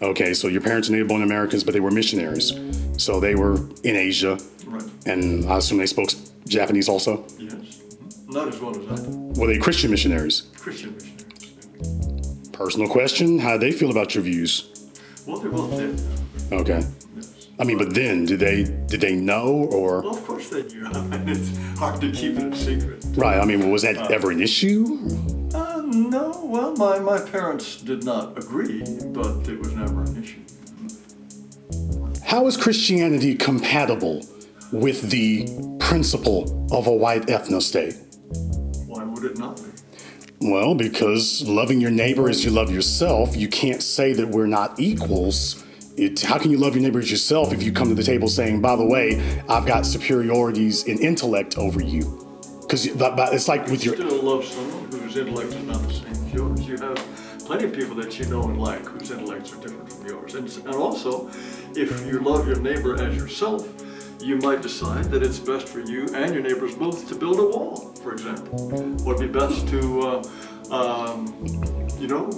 Okay, so your parents are native-born Americans, but they were missionaries. So they were in Asia. Right. And I assume they spoke Japanese also? Yes. Mm-hmm. Not as well as I do. Were they Christian missionaries? Christian missionaries. Personal question, how do they feel about your views? Well, they both did. Okay. Yes. I mean, but then, did they know, or? Well, of course they do. I mean, it's hard to keep it a secret. Right, I mean, was that ever an issue? No, well, my parents did not agree, but it was never an issue. How is Christianity compatible with the principle of a white ethno-state? Why would it not be? Well, because loving your neighbor as you love yourself, you can't say that we're not equals. How can you love your neighbor as yourself if you come to the table saying, by the way, I've got superiorities in intellect over you? Because it's like with your... You still love someone whose intellect is not the same as yours. You have plenty of people that you know and like whose intellects are different from yours. And also, if you love your neighbor as yourself, you might decide that it's best for you and your neighbors both to build a wall, for example. Or it'd be best to,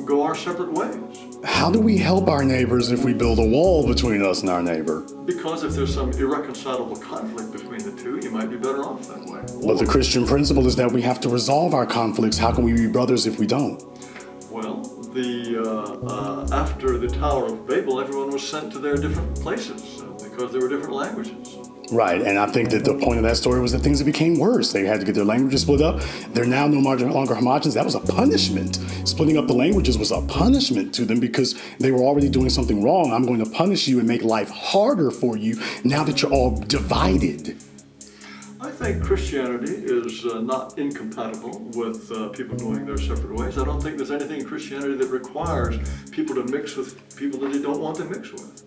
go our separate ways. How do we help our neighbors if we build a wall between us and our neighbor? Because if there's some irreconcilable conflict between the two, you might be better off that way. But the Christian principle is that we have to resolve our conflicts. How can we be brothers if we don't? Well, after the Tower of Babel, everyone was sent to their different places because there were different languages. Right, and I think that the point of that story was that things became worse. They had to get their languages split up. They're now no longer homogenous. That was a punishment. Splitting up the languages was a punishment to them because they were already doing something wrong. I'm going to punish you and make life harder for you now that you're all divided. I think Christianity is not incompatible with people going their separate ways. I don't think there's anything in Christianity that requires people to mix with people that they don't want to mix with.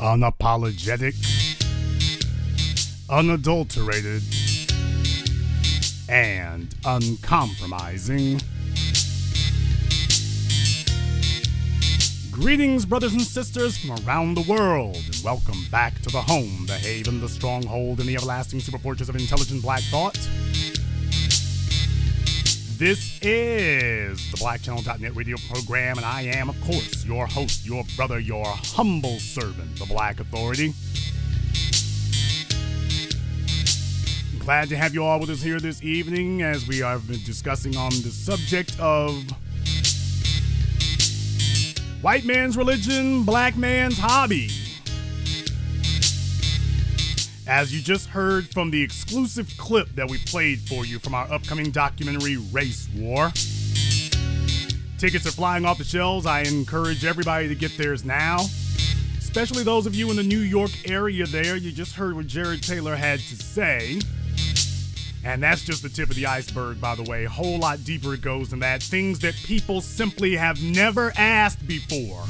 Unapologetic, unadulterated, and uncompromising. Greetings, brothers and sisters from around the world, and welcome back to the home, the haven, the stronghold, and the everlasting superfortress of intelligent black thought. This is the BlackChannel.net radio program, and I am, of course, your host, your brother, your humble servant, the Black Authority. Glad to have you all with us here this evening as we have been discussing on the subject of white man's religion, black man's hobby. As you just heard from the exclusive clip that we played for you from our upcoming documentary, Race War. Tickets are flying off the shelves. I encourage everybody to get theirs now, especially those of you in the New York area there. You just heard what Jared Taylor had to say. And that's just the tip of the iceberg, by the way. A whole lot deeper it goes than that. Things that people simply have never asked before.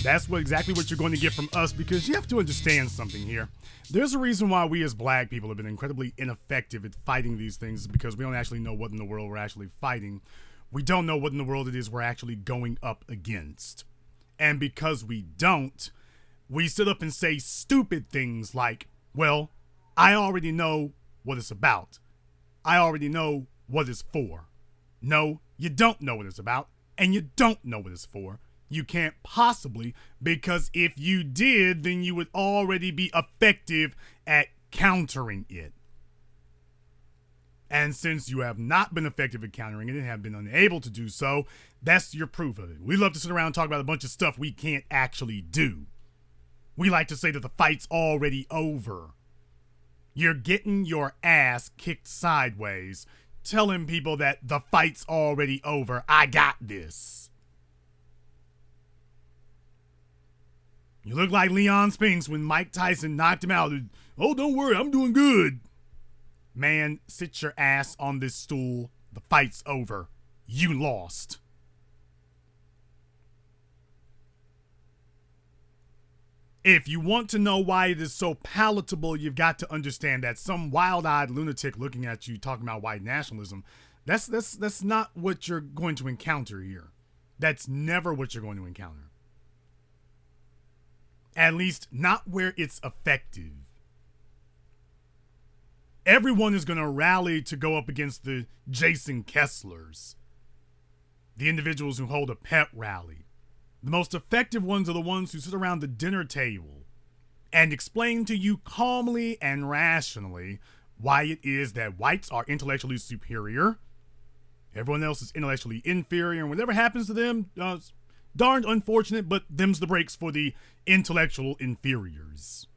That's exactly what you're going to get from us, because you have to understand something here. There's a reason why we as black people have been incredibly ineffective at fighting these things, because we don't actually know what in the world we're actually fighting. We don't know what in the world it is we're actually going up against. And because we don't, we sit up and say stupid things like, well, I already know what it's about. I already know what it's for. No, you don't know what it's about, and you don't know what it's for. You can't possibly, because if you did, then you would already be effective at countering it. And since you have not been effective at countering it and have been unable to do so, that's your proof of it. We love to sit around and talk about a bunch of stuff we can't actually do. We like to say that the fight's already over. You're getting your ass kicked sideways, telling people that the fight's already over. I got this. You look like Leon Spinks when Mike Tyson knocked him out. Oh, don't worry, I'm doing good. Man, sit your ass on this stool. The fight's over. You lost. If you want to know why it is so palatable, you've got to understand that some wild-eyed lunatic looking at you talking about white nationalism, that's not what you're going to encounter here. That's never what you're going to encounter. At least not where it's effective. Everyone is going to rally to go up against the Jason Kesslers, the individuals who hold a pep rally. The most effective ones are the ones who sit around the dinner table and explain to you calmly and rationally why it is that whites are intellectually superior, everyone else is intellectually inferior, and whatever happens to them, darned unfortunate, but them's the breaks for the intellectual inferiors.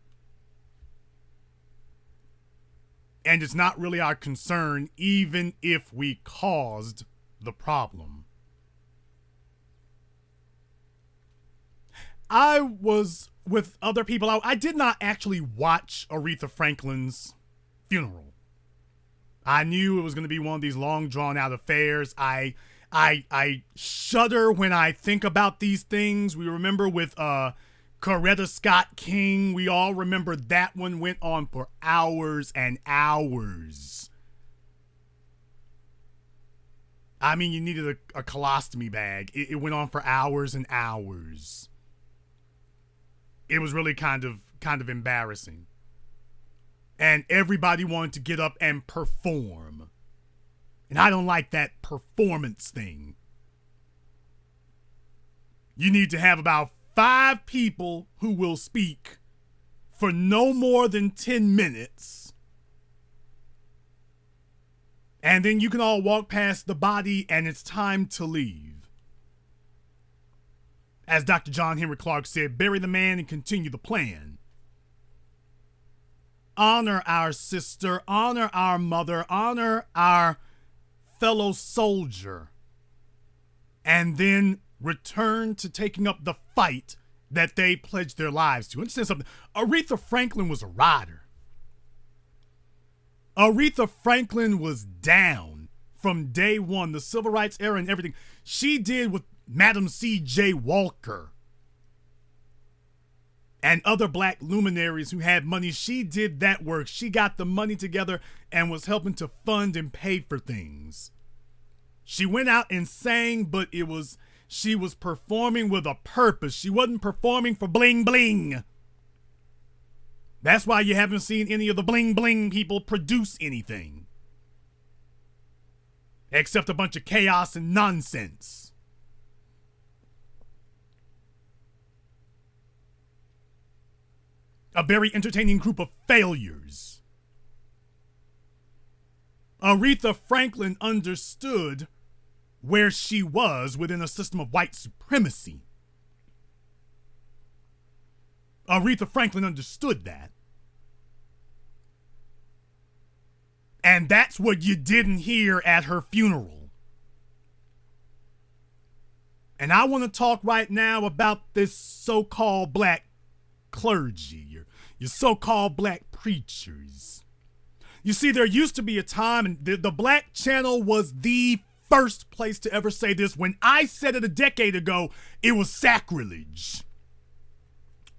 And it's not really our concern, even if we caused the problem. I was with other people. I did not actually watch Aretha Franklin's funeral. I knew it was going to be one of these long, drawn-out affairs. I shudder when I think about these things. We remember with Coretta Scott King. We all remember that one went on for hours and hours. I mean, you needed a colostomy bag. It went on for hours and hours. It was really kind of embarrassing. And everybody wanted to get up and perform. And I don't like that performance thing. You need to have about 5 people who will speak for no more than 10 minutes. And then you can all walk past the body and it's time to leave. As Dr. John Henry Clark said, bury the man and continue the plan. Honor our sister, honor our mother, honor our fellow soldier, and then return to taking up the fight that they pledged their lives to. Understand something? Aretha Franklin was a rider. Aretha Franklin was down from day one, the civil rights era and everything. She did with Madam C.J. Walker and other black luminaries who had money. She did that work. She got the money together and was helping to fund and pay for things. She went out and sang, but she was performing with a purpose. She wasn't performing for bling bling. That's why you haven't seen any of the bling bling people produce anything. Except a bunch of chaos and nonsense. A very entertaining group of failures. Aretha Franklin understood where she was within a system of white supremacy. Aretha Franklin understood that. And that's what you didn't hear at her funeral. And I want to talk right now about this so-called black clergy, your so-called black preachers. You see, there used to be a time, and the Black Channel was the first place to ever say this. When I said it a decade ago, it was sacrilege.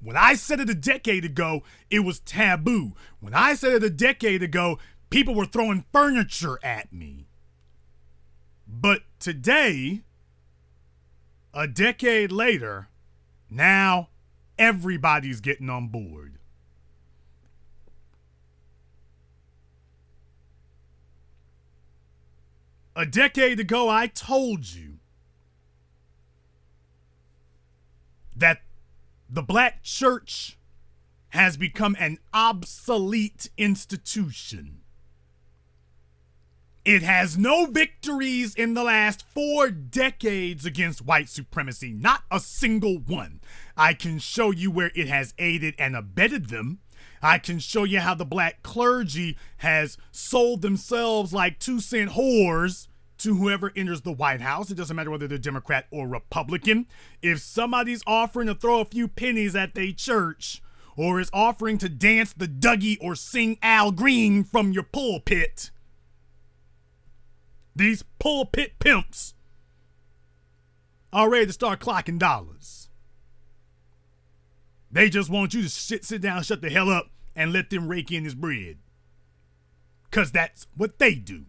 When I said it a decade ago, it was taboo. When I said it a decade ago, people were throwing furniture at me. But today, a decade later, now everybody's getting on board. A decade ago, I told you that the black church has become an obsolete institution. It has no victories in the last 4 decades against white supremacy, not a single one. I can show you where it has aided and abetted them. I can show you how the black clergy has sold themselves like 2-cent whores to whoever enters the White House. It doesn't matter whether they're Democrat or Republican. If somebody's offering to throw a few pennies at their church, or is offering to dance the Dougie or sing Al Green from your pulpit. These pulpit pimps are ready to start clocking dollars. They just want you to sit down, shut the hell up, and let them rake in this bread. Because that's what they do.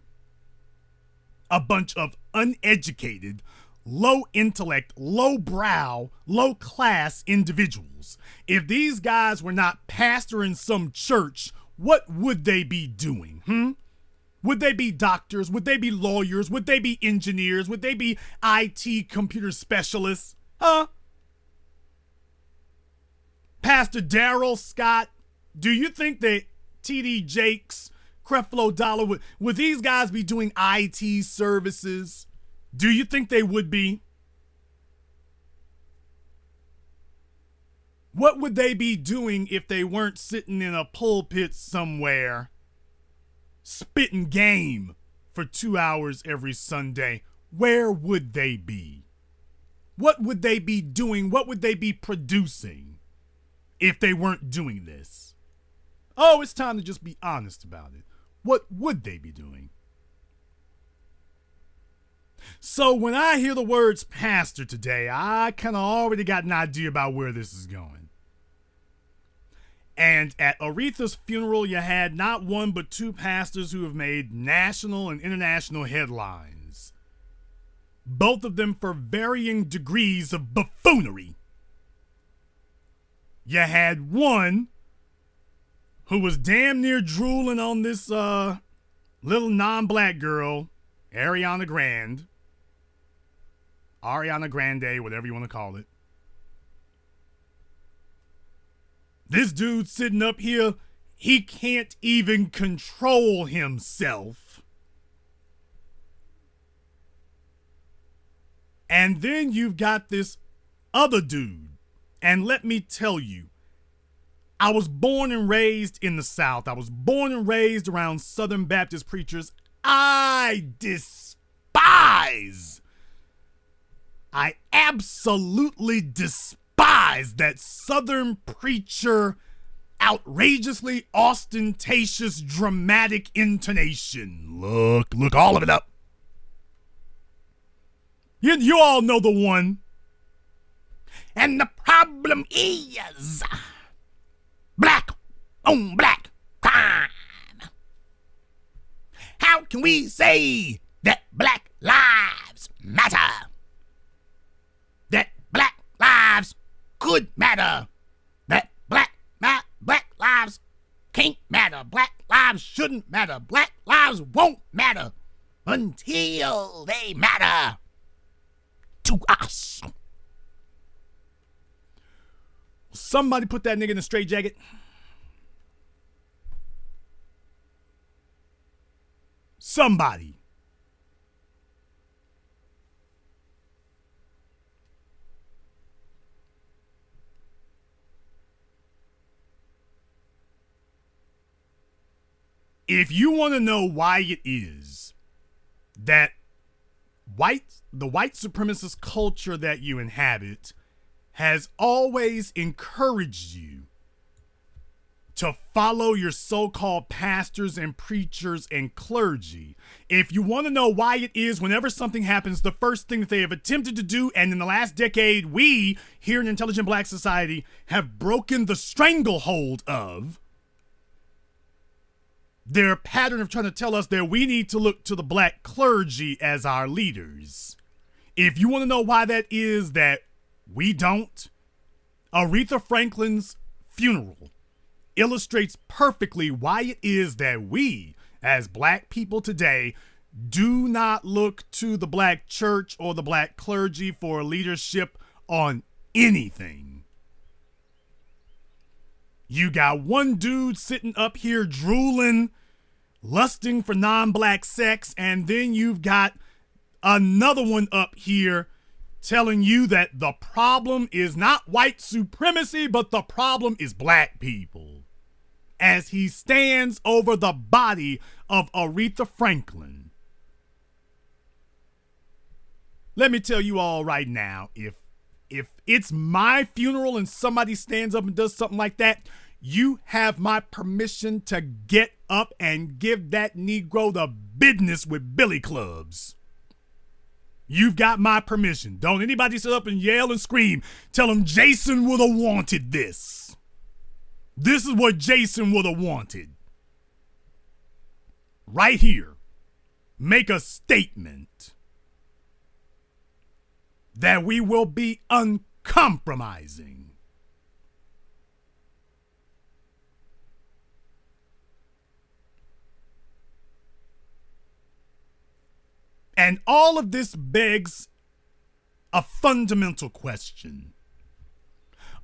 A bunch of uneducated, low intellect, low brow, low class individuals. If these guys were not pastoring some church, what would they be doing? Would they be doctors? Would they be lawyers? Would they be engineers? Would they be IT computer specialists? Pastor Darrell Scott, do you think that T.D. Jakes, Creflo Dollar, would these guys be doing IT services? Do you think they would be? What would they be doing if they weren't sitting in a pulpit somewhere, spitting game for 2 hours every Sunday? Where would they be? What would they be doing? What would they be producing if they weren't doing this? Oh, it's time to just be honest about it. What would they be doing? So when I hear the words pastor today, I kind of already got an idea about where this is going. And at Aretha's funeral, you had not one but two pastors who have made national and international headlines. Both of them for varying degrees of buffoonery. You had one who was damn near drooling on this little non-black girl, Ariana Grande, whatever you want to call it. This dude sitting up here, he can't even control himself. And then you've got this other dude. And let me tell you, I was born and raised in the South. I was born and raised around Southern Baptist preachers. I absolutely despise that Southern preacher outrageously ostentatious dramatic intonation. Look all of it up. You all know the one. And the problem is black on black crime. How can we say that black lives matter? That black lives could matter? That black lives can't matter? Black lives shouldn't matter? Black lives won't matter until they matter to us. Somebody put that nigga in a straitjacket. Somebody. If you want to know why it is that the white supremacist culture that you inhabit has always encouraged you to follow your so-called pastors and preachers and clergy. If you want to know why it is whenever something happens, the first thing that they have attempted to do, and in the last decade, we here in Intelligent Black Society have broken the stranglehold of their pattern of trying to tell us that we need to look to the black clergy as our leaders. If you want to know why that is that we don't, Aretha Franklin's funeral illustrates perfectly why it is that we, as black people today, do not look to the black church or the black clergy for leadership on anything. You got one dude sitting up here drooling, lusting for non-black sex, and then you've got another one up here telling you that the problem is not white supremacy, but the problem is black people, as he stands over the body of Aretha Franklin. Let me tell you all right now, if if it's my funeral and somebody stands up and does something like that, you have my permission to get up and give that Negro the business with billy clubs. You've got my permission. Don't anybody sit up and yell and scream. Tell him Jason would have wanted this. This is what Jason would have wanted. Right here. Make a statement that we will be uncompromising. And all of this begs a fundamental question.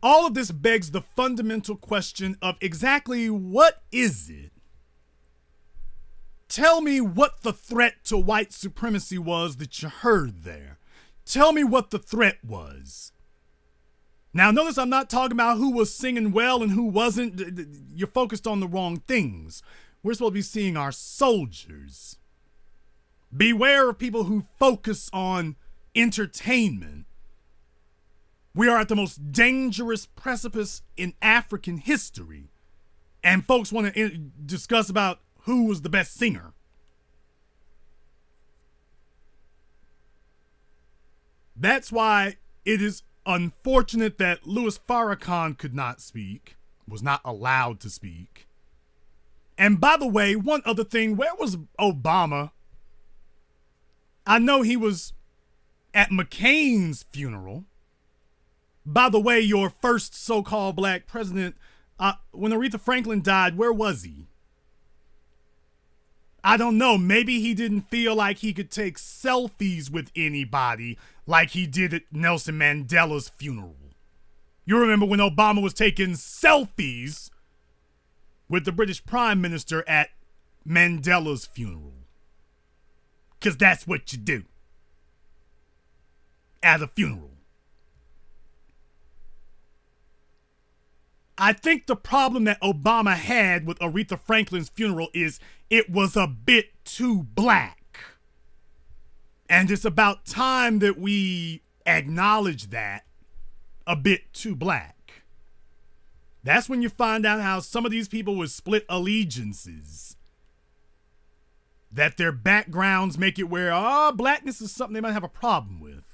All of this begs the fundamental question of exactly what is it? Tell me what the threat to white supremacy was that you heard there. Tell me what the threat was. Now, notice I'm not talking about who was singing well and who wasn't. You're focused on the wrong things. We're supposed to be seeing our soldiers. Beware of people who focus on entertainment. We are at the most dangerous precipice in African history. And folks want to discuss about who was the best singer. That's why it is unfortunate that Louis Farrakhan could not speak, was not allowed to speak. And by the way, one other thing, where was Obama? I know he was at McCain's funeral. By the way, your first so-called black president, when Aretha Franklin died, where was he? I don't know. Maybe he didn't feel like he could take selfies with anybody like he did at Nelson Mandela's funeral. You remember when Obama was taking selfies with the British Prime Minister at Mandela's funeral. Because that's what you do at a funeral. I think the problem that Obama had with Aretha Franklin's funeral is it was a bit too black. And it's about time that we acknowledge that a bit too black. That's when you find out how some of these people with split allegiances, that their backgrounds make it where, blackness is something they might have a problem with.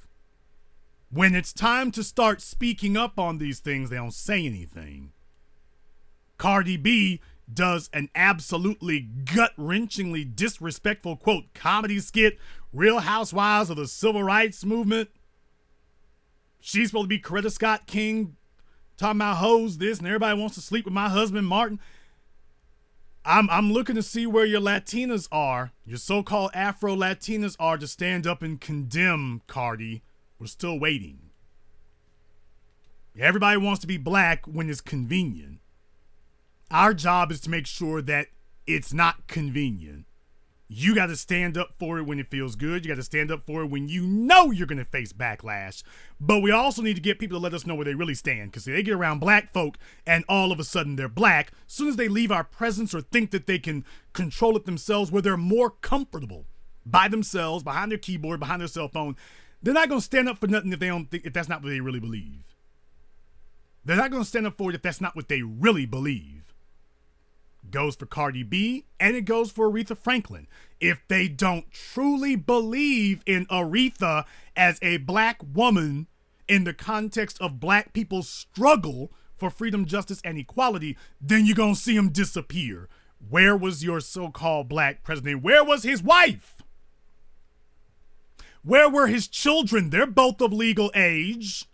When it's time to start speaking up on these things, they don't say anything. Cardi B does an absolutely gut-wrenchingly disrespectful, quote, comedy skit, Real Housewives of the Civil Rights Movement. She's supposed to be Coretta Scott King, talking about hoes this, and everybody wants to sleep with my husband, Martin. I'm looking to see where your Latinas are, your so-called Afro-Latinas are, to stand up and condemn Cardi. We're still waiting. Everybody wants to be black when it's convenient. Our job is to make sure that it's not convenient. You got to stand up for it when it feels good. You got to stand up for it when you know you're going to face backlash. But we also need to get people to let us know where they really stand. Because they get around black folk and all of a sudden they're black. As soon as they leave our presence or think that they can control it themselves, where they're more comfortable by themselves, behind their keyboard, behind their cell phone, they're not going to stand up for nothing if they don't think, if that's not what they really believe. They're not going to stand up for it if that's not what they really believe. Goes for Cardi B, and it goes for Aretha Franklin. If they don't truly believe in Aretha as a black woman in the context of black people's struggle for freedom, justice, and equality, then you're going to see them disappear. Where was your so-called black president? Where was his wife? Where were his children? They're both of legal age.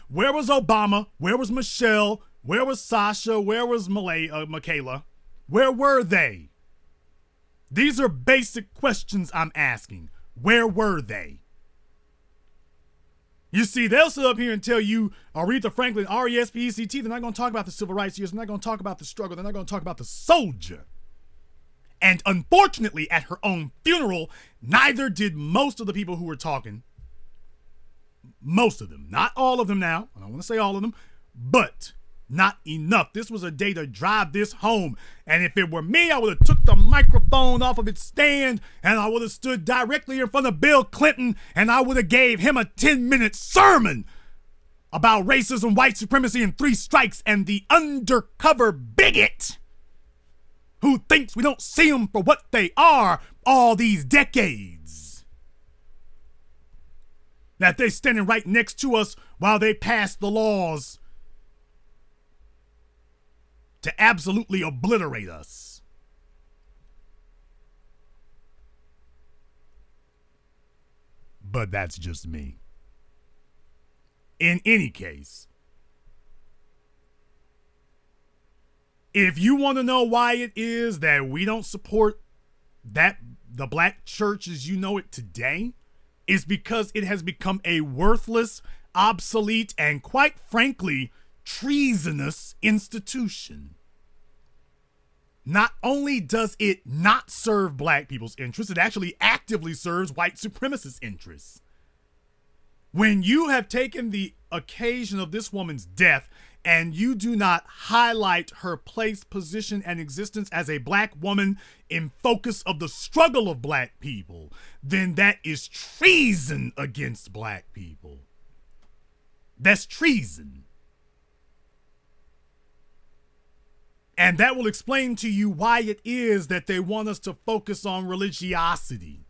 Where was Obama? Where was Michelle? Where was Sasha? Where was Michaela? Where were they? These are basic questions I'm asking. Where were they? You see, they'll sit up here and tell you Aretha Franklin, R-E-S-P-E-C-T. They're not going to talk about the civil rights years. They're not going to talk about the struggle. They're not going to talk about the soldier. And unfortunately, at her own funeral, neither did most of the people who were talking. Most of them. Not all of them now. I don't want to say all of them. But not enough. This was a day to drive this home. And if it were me, I would have took the microphone off of its stand and I would have stood directly in front of Bill Clinton and I would have gave him a 10-minute sermon about racism, white supremacy, and three strikes, and the undercover bigot who thinks we don't see them for what they are all these decades. That they're standing right next to us while they pass the laws to absolutely obliterate us. But that's just me. In any case, if you want to know why it is that we don't support the black church as you know it today, it's because it has become a worthless, obsolete, and quite frankly, treasonous institution. Not only does it not serve black people's interests, it actually actively serves white supremacist interests. When you have taken the occasion of this woman's death and you do not highlight her place, position, and existence as a black woman in focus of the struggle of black people, then that is treason against black people. That's treason. And that will explain to you why it is that they want us to focus on religiosity.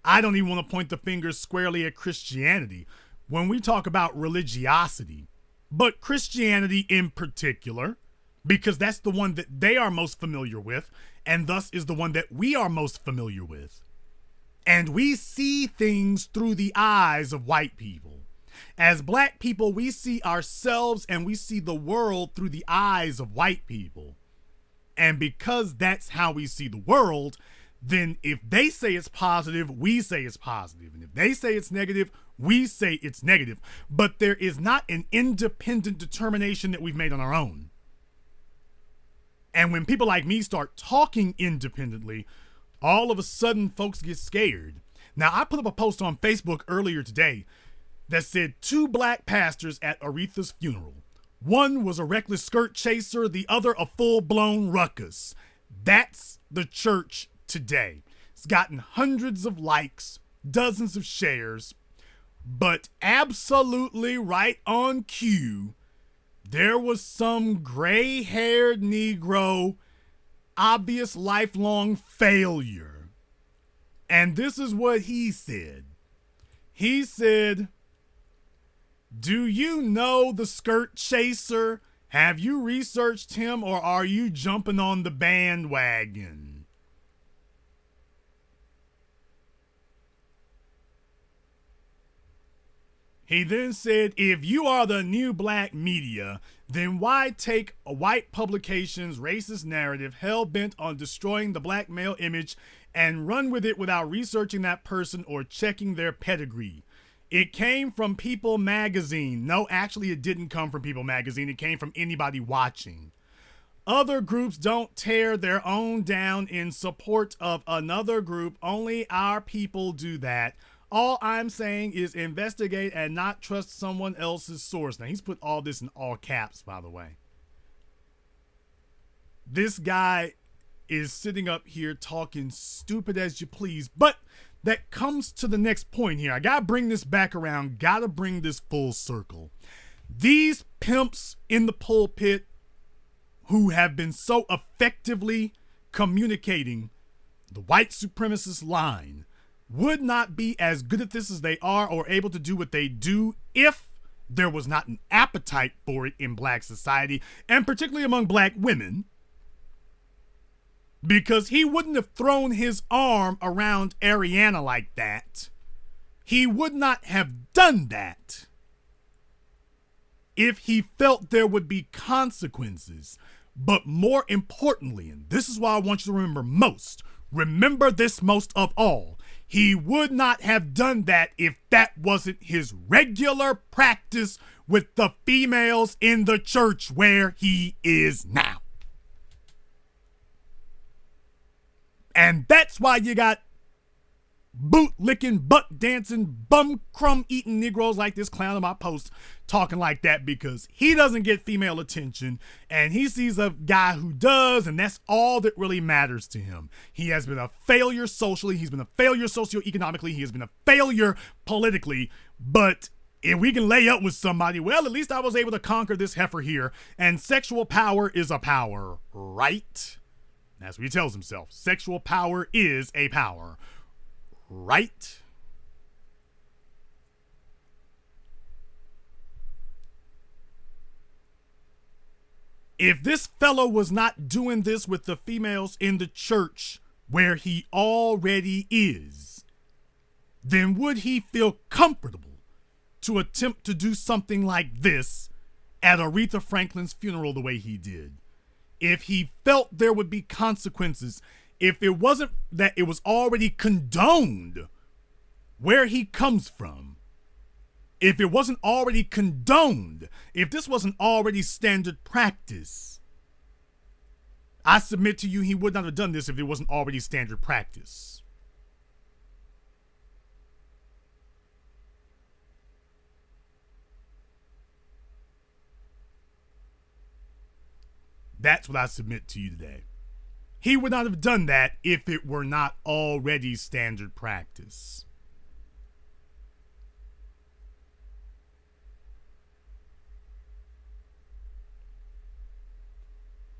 I don't even want to point the fingers squarely at Christianity when we talk about religiosity, but Christianity in particular, because that's the one that they are most familiar with, and thus is the one that we are most familiar with. And we see things through the eyes of white people. As black people, we see ourselves and we see the world through the eyes of white people. And because that's how we see the world, then if they say it's positive, we say it's positive. And if they say it's negative, we say it's negative. But there is not an independent determination that we've made on our own. And when people like me start talking independently, all of a sudden folks get scared. Now, I put up a post on Facebook earlier today that said 2 black pastors at Aretha's funeral. One was a reckless skirt chaser, the other a full-blown ruckus. That's the church today. It's gotten hundreds of likes, dozens of shares, but absolutely right on cue, there was some gray-haired Negro, obvious lifelong failure. And this is what he said. He said, "Do you know the skirt chaser? Have you researched him, or are you jumping on the bandwagon?" He then said, "If you are the new black media, then why take a white publication's racist narrative hell-bent on destroying the black male image and run with it without researching that person or checking their pedigree? It came from People magazine." No, actually, it didn't come from People magazine. It came from anybody watching. "Other groups don't tear their own down in support of another group. Only our people do that. All I'm saying is investigate and not trust someone else's source." Now, he's put all this in all caps, by the way. This guy is sitting up here talking stupid as you please, but that comes to the next point here. I gotta bring this back around, gotta bring this full circle. These pimps in the pulpit who have been so effectively communicating the white supremacist line would not be as good at this as they are or able to do what they do if there was not an appetite for it in black society, and particularly among black women, because he wouldn't have thrown his arm around Ariana like that. He would not have done that if he felt there would be consequences. But more importantly, and this is why I want you to remember this most of all, he would not have done that if that wasn't his regular practice with the females in the church where he is now. And that's why you got boot-licking, butt-dancing, bum-crumb-eating Negroes like this clown on my post talking like that, because he doesn't get female attention and he sees a guy who does, and that's all that really matters to him. He has been a failure socially, he's been a failure socioeconomically, he has been a failure politically, But if we can lay up with somebody, well, at least I was able to conquer this heifer here. And sexual power is a power, right? That's what he tells himself. Sexual power is a power, right? If this fellow was not doing this with the females in the church where he already is, then would he feel comfortable to attempt to do something like this at Aretha Franklin's funeral the way he did? If he felt there would be consequences, if it wasn't that it was already condoned where he comes from, if it wasn't already condoned, if this wasn't already standard practice, I submit to you he would not have done this if it wasn't already standard practice. That's what I submit to you today. He would not have done that if it were not already standard practice.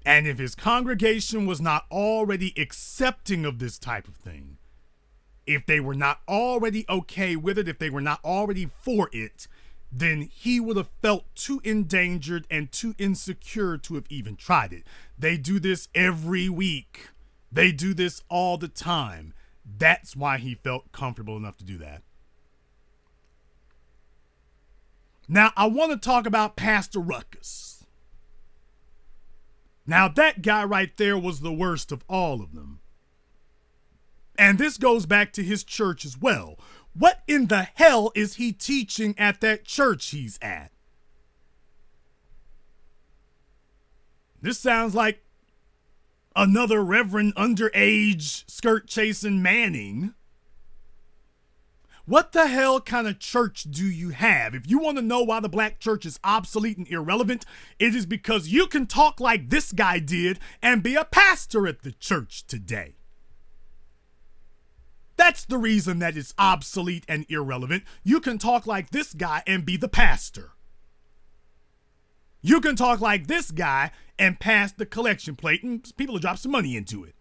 And if his congregation was not already accepting of this type of thing, if they were not already okay with it, if they were not already for it, then he would have felt too endangered and too insecure to have even tried it. They do this every week. They do this all the time. That's why he felt comfortable enough to do that. Now, I want to talk about Pastor Ruckus. Now, that guy right there was the worst of all of them. And this goes back to his church as well. What in the hell is he teaching at that church he's at? This sounds like another Reverend underage skirt chasing Manning. What the hell kind of church do you have? If you want to know why the black church is obsolete and irrelevant, it is because you can talk like this guy did and be a pastor at the church today. That's the reason that it's obsolete and irrelevant. You can talk like this guy and be the pastor. You can talk like this guy and pass the collection plate and people will drop some money into it.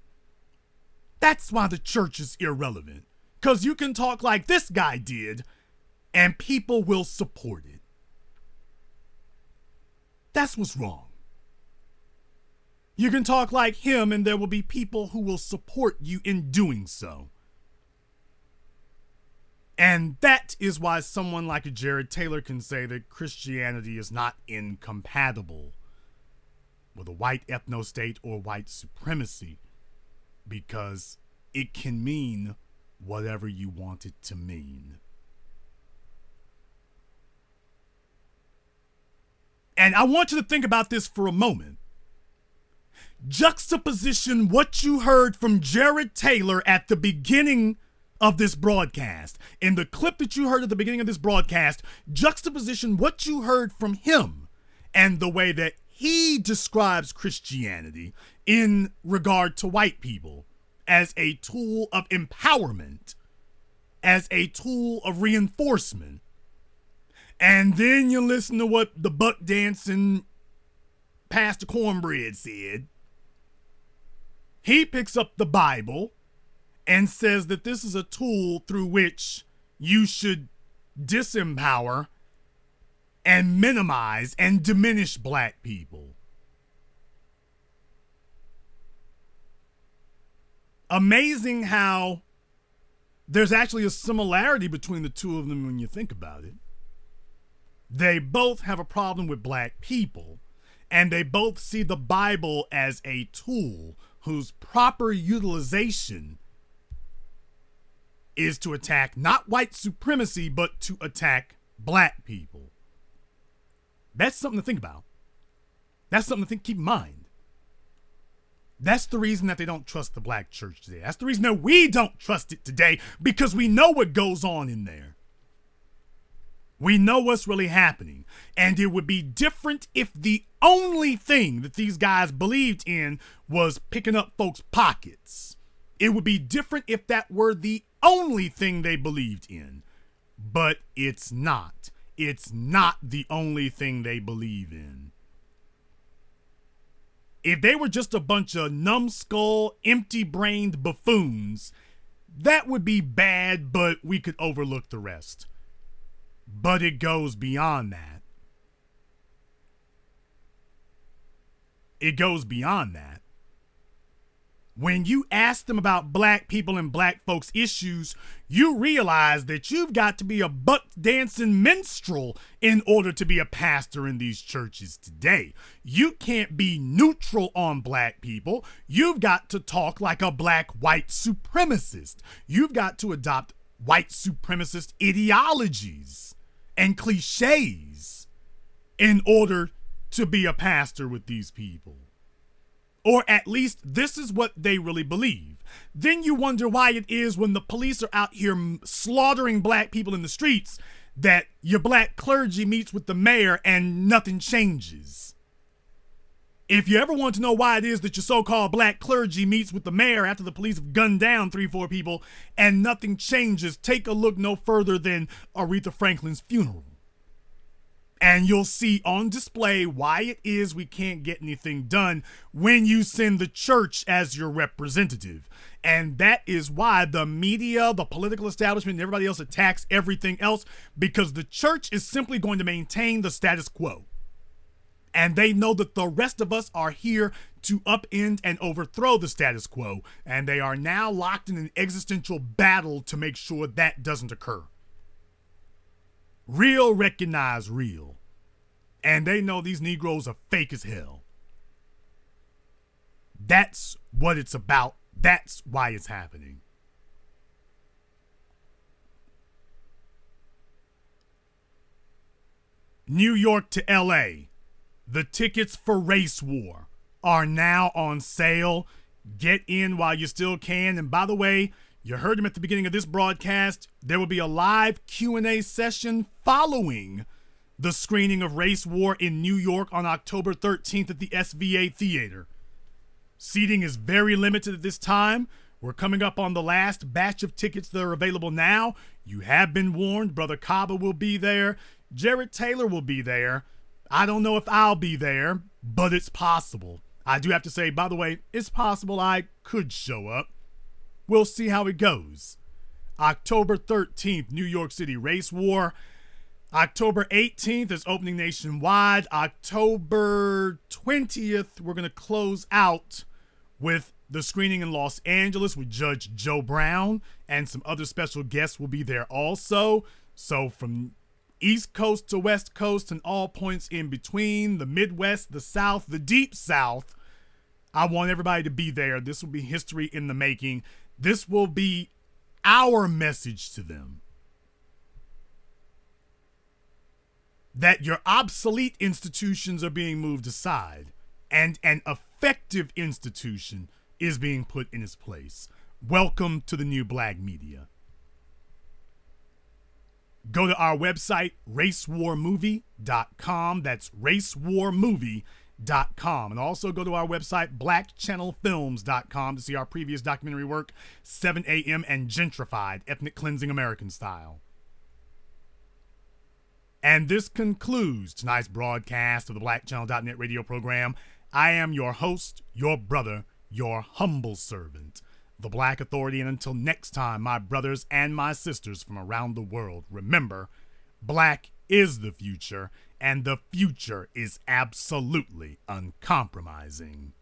That's why the church is irrelevant. Because you can talk like this guy did and people will support it. That's what's wrong. You can talk like him and there will be people who will support you in doing so. And that is why someone like a Jared Taylor can say that Christianity is not incompatible with a white ethno-state or white supremacy, because it can mean whatever you want it to mean. And I want you to think about this for a moment. Juxtaposition what you heard from Jared Taylor at the beginning of this broadcast. In the clip that you heard at the beginning of this broadcast, juxtaposition what you heard from him and the way that he describes Christianity in regard to white people as a tool of empowerment, as a tool of reinforcement. And then you listen to what the buck dancing Pastor Cornbread said. He picks up the Bible and says that this is a tool through which you should disempower and minimize and diminish black people. Amazing how there's actually a similarity between the two of them when you think about it. They both have a problem with black people, and they both see the Bible as a tool whose proper utilization is to attack not white supremacy, but to attack black people. That's something to think about. That's something to keep in mind. That's the reason that they don't trust the black church today. That's the reason that we don't trust it today, because we know what goes on in there. We know what's really happening. And it would be different if the only thing that these guys believed in was picking up folks' pockets. It would be different if that were the only thing they believed in. But it's not. It's not the only thing they believe in. If they were just a bunch of numbskull, empty-brained buffoons, that would be bad, but we could overlook the rest. But it goes beyond that. It goes beyond that. When you ask them about black people and black folks' issues, you realize that you've got to be a butt-dancing minstrel in order to be a pastor in these churches today. You can't be neutral on black people. You've got to talk like a black white supremacist. You've got to adopt white supremacist ideologies and cliches in order to be a pastor with these people. Or at least this is what they really believe. Then you wonder why it is when the police are out here slaughtering black people in the streets that your black clergy meets with the mayor and nothing changes. If you ever want to know why it is that your so-called black clergy meets with the mayor after the police have gunned down 3-4 people and nothing changes, take a look no further than Aretha Franklin's funeral. And you'll see on display why it is we can't get anything done when you send the church as your representative. And that is why the media, the political establishment, and everybody else attacks everything else, because the church is simply going to maintain the status quo. And they know that the rest of us are here to upend and overthrow the status quo. And they are now locked in an existential battle to make sure that doesn't occur. Real recognize real. And they know these Negroes are fake as hell. That's what it's about. That's why it's happening. New York to LA. The tickets for Race War are now on sale. Get in while you still can. And by the way, you heard him at the beginning of this broadcast. There will be a live Q&A session following the screening of Race War in New York on October 13th at the SVA Theater. Seating is very limited at this time. We're coming up on the last batch of tickets that are available now. You have been warned. Brother Kaba will be there. Jared Taylor will be there. I don't know if I'll be there, but it's possible. I do have to say, by the way, it's possible I could show up. We'll see how it goes. October 13th, New York City Race War. October 18th is opening nationwide. October 20th, we're going to close out with the screening in Los Angeles with Judge Joe Brown, and some other special guests will be there also. So from East Coast to West Coast and all points in between, the Midwest, the South, the Deep South, I want everybody to be there. This will be history in the making. This will be our message to them. That your obsolete institutions are being moved aside and an effective institution is being put in its place. Welcome to the new black media. Go to our website, racewarmovie.com. That's racewarmovie.com. And also go to our website, blackchannelfilms.com, to see our previous documentary work, 7 a.m. and Gentrified, Ethnic Cleansing American Style. And this concludes tonight's broadcast of the BlackChannel.net radio program. I am your host, your brother, your humble servant, the Black Authority. And until next time, my brothers and my sisters from around the world, remember, black is the future, and the future is absolutely uncompromising.